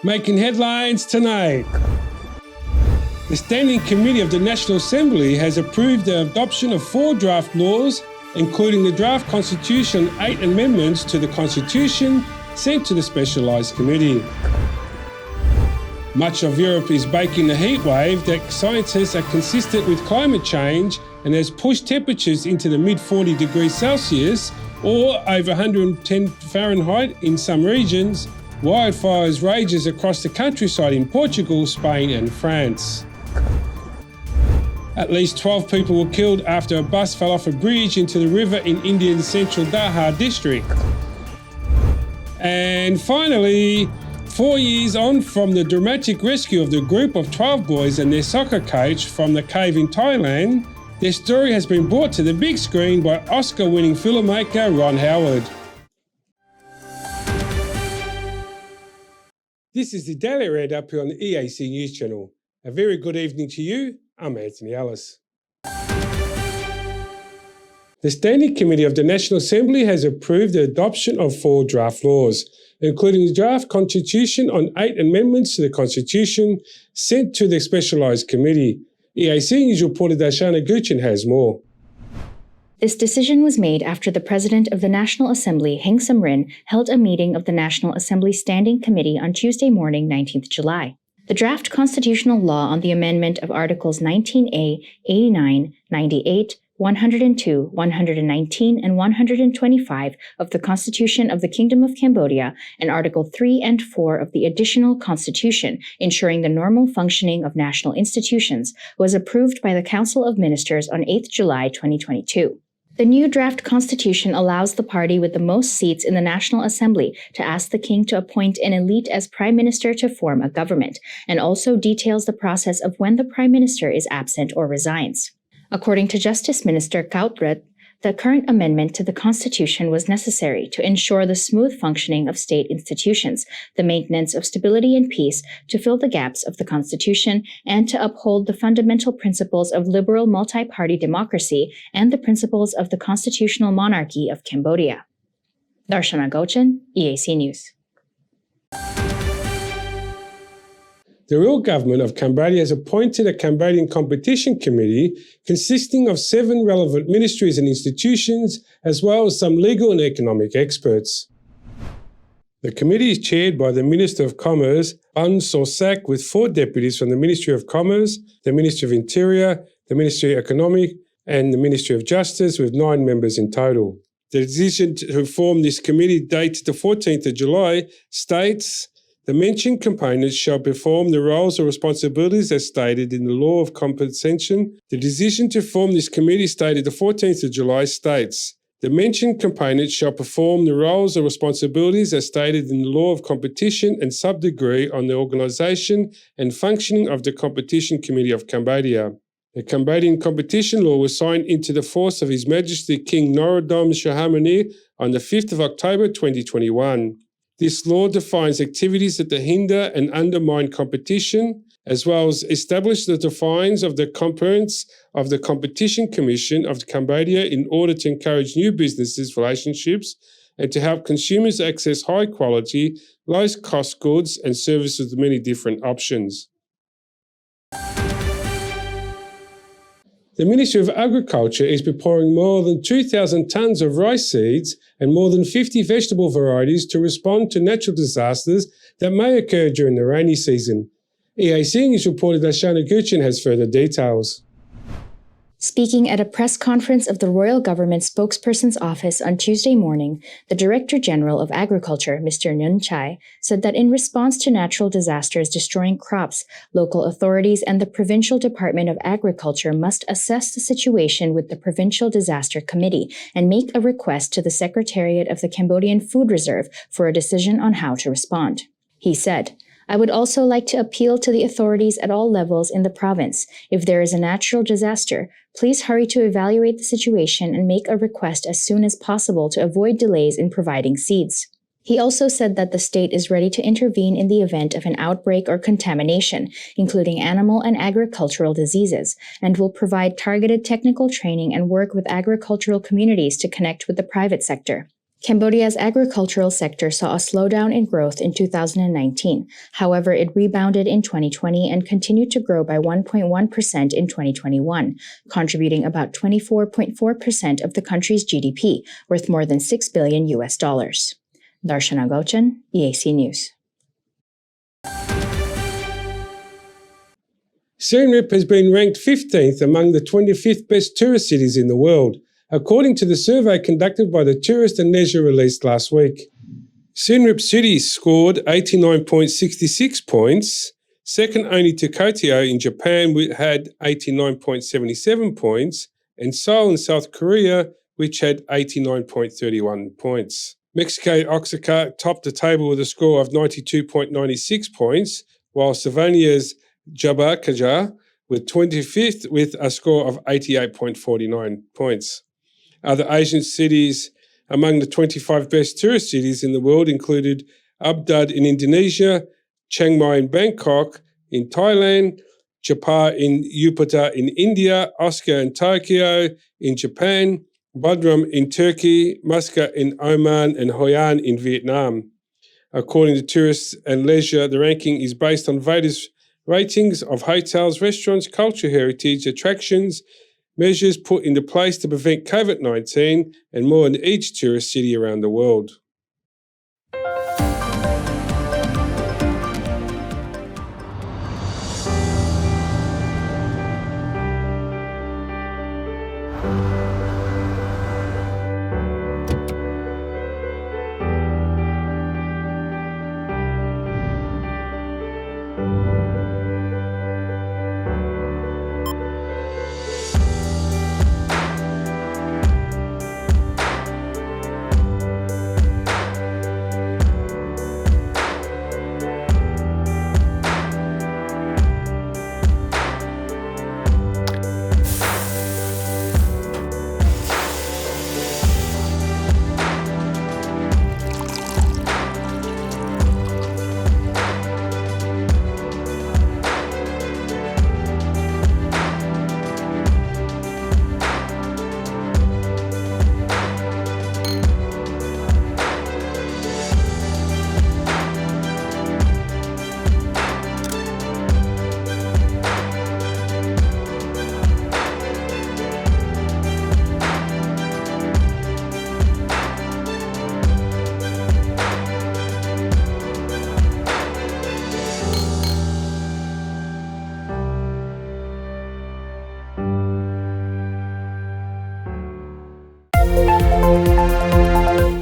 Making headlines tonight. The Standing Committee of the National Assembly has approved the adoption of 4 draft laws, including the draft Constitution, 8 amendments to the Constitution sent to the Specialised Committee. Much of Europe is baking the heat wave that scientists are consistent with climate change and has pushed temperatures into the mid-40 degrees Celsius or over 110 Fahrenheit in some regions. Wildfires rages across the countryside in Portugal, Spain and France. At least 12 people were killed after a bus fell off a bridge into the river in India's central Dhar district. And finally, 4 years on from the dramatic rescue of the group of 12 boys and their soccer coach from the cave in Thailand, their story has been brought to the big screen by Oscar-winning filmmaker Ron Howard. This is the Daily Roundup here on the EAC News Channel. A very good evening to you. I'm Anthony Ellis. The Standing Committee of the National Assembly has approved the adoption of 4 draft laws, including the draft Constitution on 8 amendments to the Constitution sent to the Specialised Committee. EAC News reporter Darshana Guchin has more. This decision was made after the President of the National Assembly, Heng Samrin, held a meeting of the National Assembly Standing Committee on Tuesday morning, 19th July. The draft constitutional law on the amendment of Articles 19A, 89, 98, 102, 119, and 125 of the Constitution of the Kingdom of Cambodia and Article 3 and 4 of the Additional Constitution, ensuring the normal functioning of national institutions, was approved by the Council of Ministers on 8th July 2022. The new draft constitution allows the party with the most seats in the National Assembly to ask the king to appoint an elite as prime minister to form a government, and also details the process of when the prime minister is absent or resigns. According to Justice Minister Kautrat, the current amendment to the Constitution was necessary to ensure the smooth functioning of state institutions, the maintenance of stability and peace, to fill the gaps of the Constitution, and to uphold the fundamental principles of liberal multi-party democracy and the principles of the constitutional monarchy of Cambodia. Darshana Gochan, EAC News. The Royal Government of Cambodia has appointed a Cambodian Competition Committee consisting of 7 relevant ministries and institutions, as well as some legal and economic experts. The committee is chaired by the Minister of Commerce, An Sorsak, with 4 deputies from the Ministry of Commerce, the Ministry of Interior, the Ministry of Economic, and the Ministry of Justice, with 9 members in total. The decision to form this committee, dated the 14th of July, states, "The mentioned components shall perform the roles or responsibilities as stated in the law of compensation." The decision to form this committee, stated the 14th of July, states, "The mentioned components shall perform the roles or responsibilities as stated in the law of competition and sub-degree on the organisation and functioning of the Competition Committee of Cambodia." The Cambodian competition law was signed into the force of His Majesty King Norodom Sihamoni on the 5th of October 2021. This law defines activities that hinder and undermine competition, as well as establish the defines of the competence of the Competition Commission of Cambodia in order to encourage new business relationships and to help consumers access high-quality, low-cost goods and services with many different options. The Ministry of Agriculture is preparing more than 2,000 tonnes of rice seeds and more than 50 vegetable varieties to respond to natural disasters that may occur during the rainy season. EAC News reporter Darshana Guchin has further details. Speaking at a press conference of the Royal Government Spokesperson's Office on Tuesday morning, the Director General of Agriculture, Mr. Nguyen Chai, said that in response to natural disasters destroying crops, local authorities and the Provincial Department of Agriculture must assess the situation with the Provincial Disaster Committee and make a request to the Secretariat of the Cambodian Food Reserve for a decision on how to respond. He said, "I would also like to appeal to the authorities at all levels in the province. If there is a natural disaster, please hurry to evaluate the situation and make a request as soon as possible to avoid delays in providing seeds." He also said that the state is ready to intervene in the event of an outbreak or contamination, including animal and agricultural diseases, and will provide targeted technical training and work with agricultural communities to connect with the private sector. Cambodia's agricultural sector saw a slowdown in growth in 2019. However, it rebounded in 2020 and continued to grow by 1.1% in 2021, contributing about 24.4% of the country's GDP, worth more than $6 billion. Darshana Gauchan, EAC News. Siem Reap has been ranked 15th among the 25th best tourist cities in the world, according to the survey conducted by the Tourist and Leisure released last week. Siem Reap City scored 89.66 points, second only to Tokyo in Japan, which had 89.77 points, and Seoul in South Korea, which had 89.31 points. Mexico Oaxaca topped the table with a score of 92.96 points, while Slovenia's Jabarkaja with 25th with a score of 88.49 points. Other Asian cities among the 25 best tourist cities in the world included Abdud in Indonesia, Chiang Mai in Bangkok in Thailand, Japar in Upata in India, Osaka in Tokyo in Japan, Bodrum in Turkey, Muscat in Oman, and Hoi An in Vietnam. According to Tourists and Leisure, the ranking is based on voters' ratings of hotels, restaurants, cultural heritage, attractions, measures put into place to prevent COVID-19, and more in each tourist city around the world.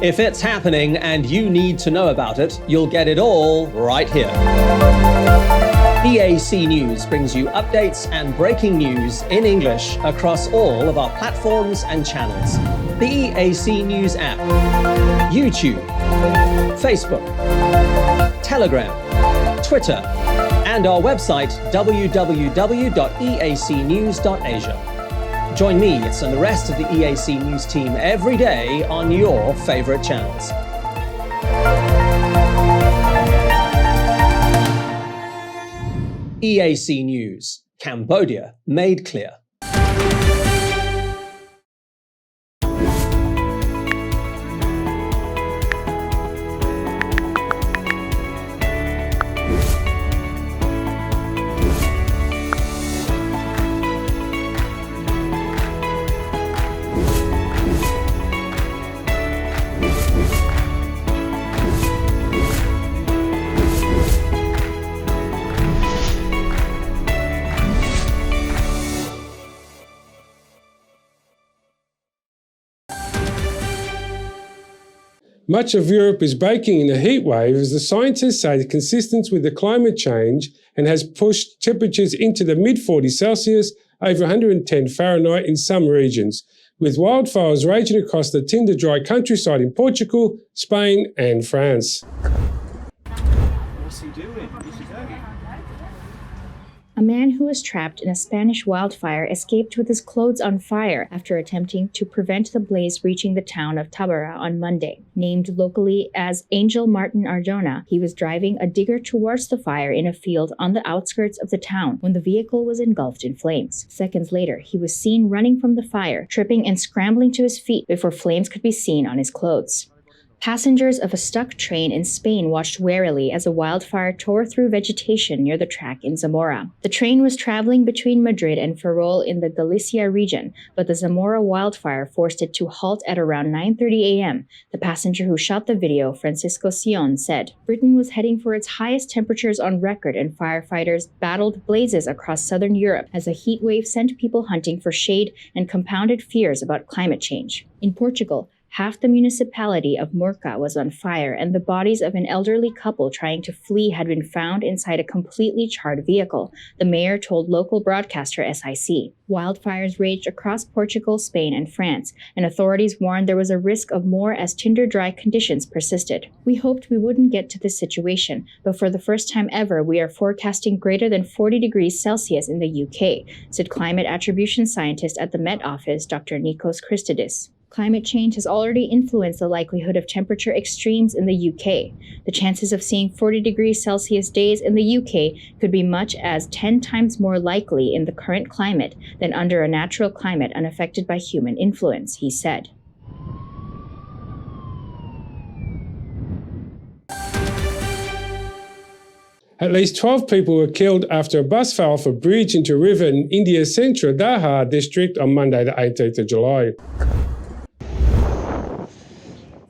If it's happening and you need to know about it, you'll get it all right here. EAC News brings you updates and breaking news in English across all of our platforms and channels. The EAC News app, YouTube, Facebook, Telegram, Twitter, and our website www.eacnews.asia. Join me and the rest of the EAC News team every day on your favorite channels. EAC News, Cambodia made clear. Much of Europe is baking in a heat wave as the scientists say it's consistent with the climate change and has pushed temperatures into the mid-40s Celsius, over 110 Fahrenheit in some regions, with wildfires raging across the tinder-dry countryside in Portugal, Spain and France. What's he doing? Where's he going? A man who was trapped in a Spanish wildfire escaped with his clothes on fire after attempting to prevent the blaze reaching the town of Tabara on Monday. Named locally as Angel Martin Arjona, he was driving a digger towards the fire in a field on the outskirts of the town when the vehicle was engulfed in flames. Seconds later, he was seen running from the fire, tripping and scrambling to his feet before flames could be seen on his clothes. Passengers of a stuck train in Spain watched warily as a wildfire tore through vegetation near the track in Zamora. The train was traveling between Madrid and Ferrol in the Galicia region, but the Zamora wildfire forced it to halt at around 9:30 a.m., the passenger who shot the video, Francisco Sion, said. Britain was heading for its highest temperatures on record, and firefighters battled blazes across southern Europe as a heat wave sent people hunting for shade and compounded fears about climate change. In Portugal, half the municipality of Murcia was on fire, and the bodies of an elderly couple trying to flee had been found inside a completely charred vehicle, the mayor told local broadcaster SIC. Wildfires raged across Portugal, Spain, and France, and authorities warned there was a risk of more as tinder-dry conditions persisted. We hoped we wouldn't get to this situation, but for the first time ever, we are forecasting greater than 40 degrees Celsius in the UK, said climate attribution scientist at the Met Office, Dr. Nikos Christidis. Climate change has already influenced the likelihood of temperature extremes in the UK. The chances of seeing 40 degrees Celsius days in the UK could be much as 10 times more likely in the current climate than under a natural climate unaffected by human influence, he said. At least 12 people were killed after a bus fell off a bridge into a river in India's central Dhar district on Monday, the 18th of July.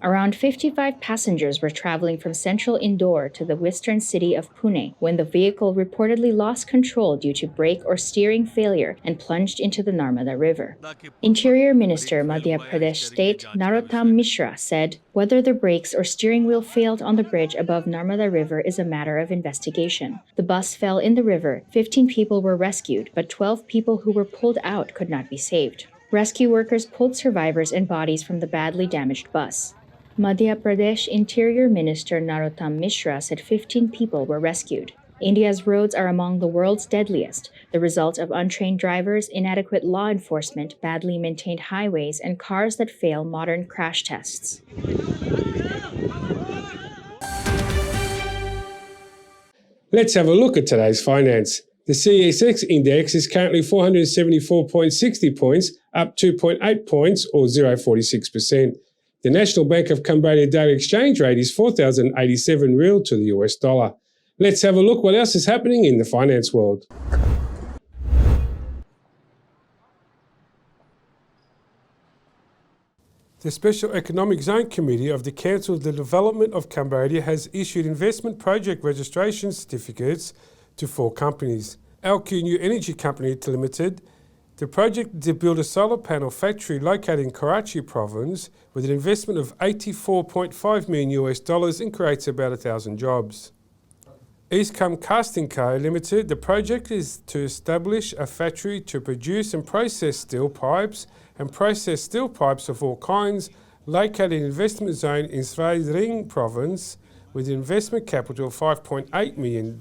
Around 55 passengers were traveling from central Indore to the western city of Pune when the vehicle reportedly lost control due to brake or steering failure and plunged into the Narmada River. Interior Minister Madhya Pradesh State Narottam Mishra said, "Whether the brakes or steering wheel failed on the bridge above Narmada River is a matter of investigation. The bus fell in the river, 15 people were rescued, but 12 people who were pulled out could not be saved. Rescue workers pulled survivors and bodies from the badly damaged bus." Madhya Pradesh Interior Minister Narottam Mishra said 15 people were rescued. India's roads are among the world's deadliest, the result of untrained drivers, inadequate law enforcement, badly maintained highways, and cars that fail modern crash tests. Let's have a look at today's finance. The CSX index is currently 474.60 points, up 2.8 points or 0.46%. The National Bank of Cambodia daily exchange rate is 4,087 real to the US dollar. Let's have a look what else is happening in the finance world. The Special Economic Zone Committee of the Council of the Development of Cambodia has issued investment project registration certificates to 4 companies. LQ New Energy Company Limited. The project is to build a solar panel factory located in Karachi province with an investment of $84.5 million US and creates about 1,000 jobs. Eastcombe Casting Co Limited. The project is to establish a factory to produce and process steel pipes of all kinds located in investment zone in Svay Ring province with an investment capital of $5.8 million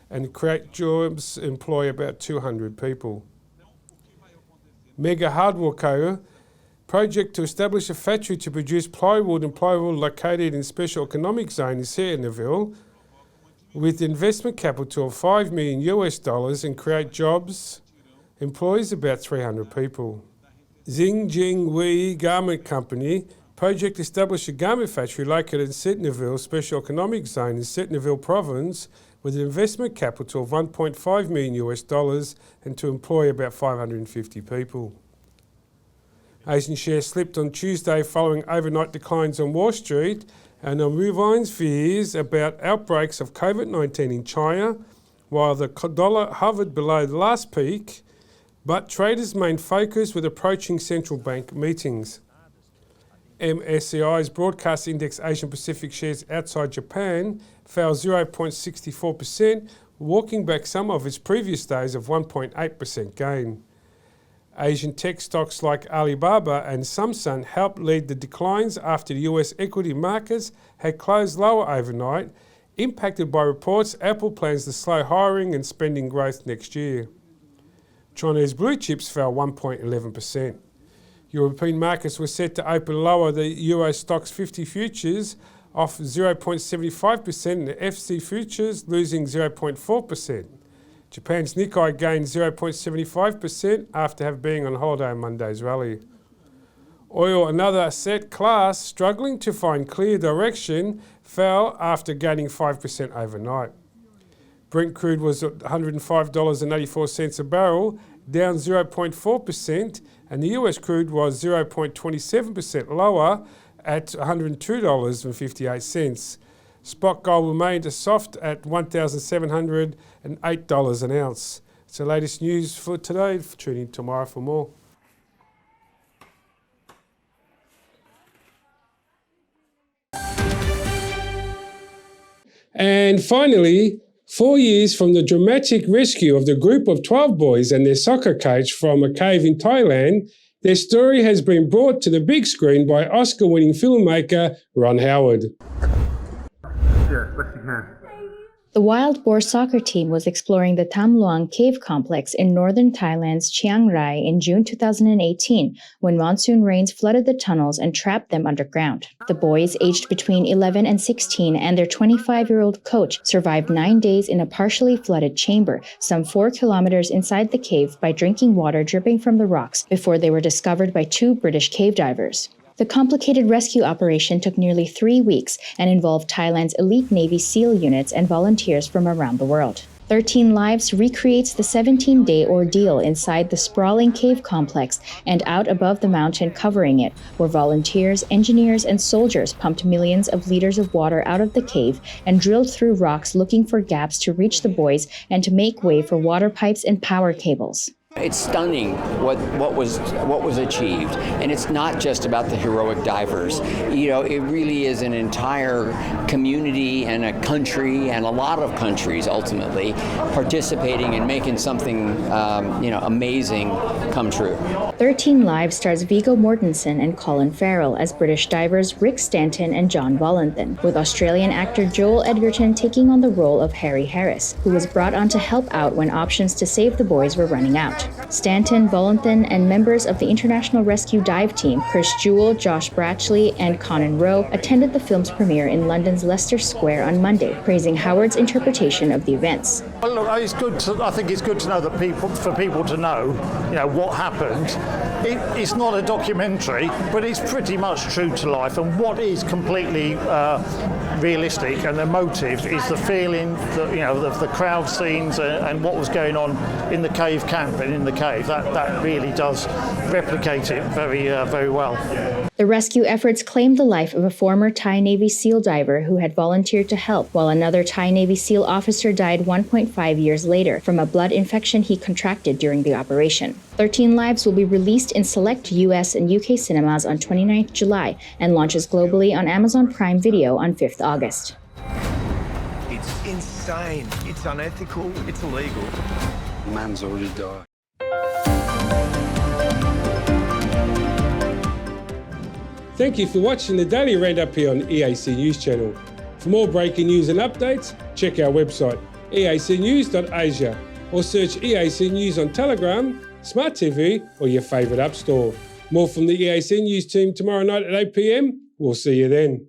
and create jobs, employ about 200 people. Mega Hardware Co. Project to establish a factory to produce plywood located in Special Economic Zone in Seernaville with investment capital of $5 million US and create jobs, employs about 300 people. Xinjiang Wei Garment Company. Project to establish a garment factory located in Seernaville Special Economic Zone in Seernaville Province with an investment capital of $1.5 million US and to employ about 550 people. Asian shares slipped on Tuesday following overnight declines on Wall Street and on revised fears about outbreaks of COVID-19 in China, while the dollar hovered below the last peak, but traders remained focused with approaching central bank meetings. MSCI's broadcast index Asian Pacific shares outside Japan fell 0.64%, walking back some of its previous days of 1.8% gain. Asian tech stocks like Alibaba and Samsung helped lead the declines after the US equity markets had closed lower overnight, impacted by reports Apple plans to slow hiring and spending growth next year. Chinese blue chips fell 1.11%. European markets were set to open lower, the Euro Stoxx 50 futures off 0.75% and the FC futures losing 0.4%. Japan's Nikkei gained 0.75% after having been on holiday on Monday's rally. Oil, another asset class struggling to find clear direction, fell after gaining 5% overnight. Brent crude was at $105.84 a barrel, down 0.4%, and the US crude was 0.27% lower at $102.58. Spot gold remained soft at $1,708 an ounce. It's the latest news for today. Tune in tomorrow for more. And finally, 4 years from the dramatic rescue of the group of 12 boys and their soccer coach from a cave in Thailand, their story has been brought to the big screen by Oscar-winning filmmaker Ron Howard. The Wild Boar soccer team was exploring the Tham Luang cave complex in northern Thailand's Chiang Rai in June 2018 when monsoon rains flooded the tunnels and trapped them underground. The boys, aged between 11 and 16, and their 25-year-old coach survived 9 days in a partially flooded chamber, some 4 kilometers inside the cave, by drinking water dripping from the rocks before they were discovered by 2 British cave divers. The complicated rescue operation took nearly 3 weeks and involved Thailand's elite Navy SEAL units and volunteers from around the world. 13 Lives recreates the 17-day ordeal inside the sprawling cave complex and out above the mountain covering it, where volunteers, engineers, and soldiers pumped millions of liters of water out of the cave and drilled through rocks looking for gaps to reach the boys and to make way for water pipes and power cables. It's stunning what was achieved, and it's not just about the heroic divers. You know, it really is an entire community and a country, and a lot of countries ultimately participating and making something amazing come true. 13 Lives stars Viggo Mortensen and Colin Farrell as British divers Rick Stanton and John Volanthen, with Australian actor Joel Edgerton taking on the role of Harry Harris, who was brought on to help out when options to save the boys were running out. Stanton, Volanthen, and members of the International Rescue Dive Team, Chris Jewell, Josh Bratchley, and Conan Rowe, attended the film's premiere in London's Leicester Square on Monday, praising Howard's interpretation of the events. Well, look, I think it's good to know that people to know, what happened. It's not a documentary, but it's pretty much true to life. And what is completely realistic and emotive is the feeling that of the crowd scenes and what was going on in the cave camp and in the cave. That really does replicate it very very well. The rescue efforts claimed the life of a former Thai Navy SEAL diver who had volunteered to help, while another Thai Navy SEAL officer died 1.5 years later from a blood infection he contracted during the operation. 13 Lives will be released in select US and UK cinemas on 29th July and launches globally on Amazon Prime Video on 5th August. It's insane. It's unethical. It's illegal. Man's already died. Thank you for watching the Daily Roundup here on EAC News Channel. For more breaking news and updates, check our website eacnews.asia or search EAC News on Telegram, Smart TV or your favourite app store. More from the EAC News team tomorrow night at 8 p.m. We'll see you then.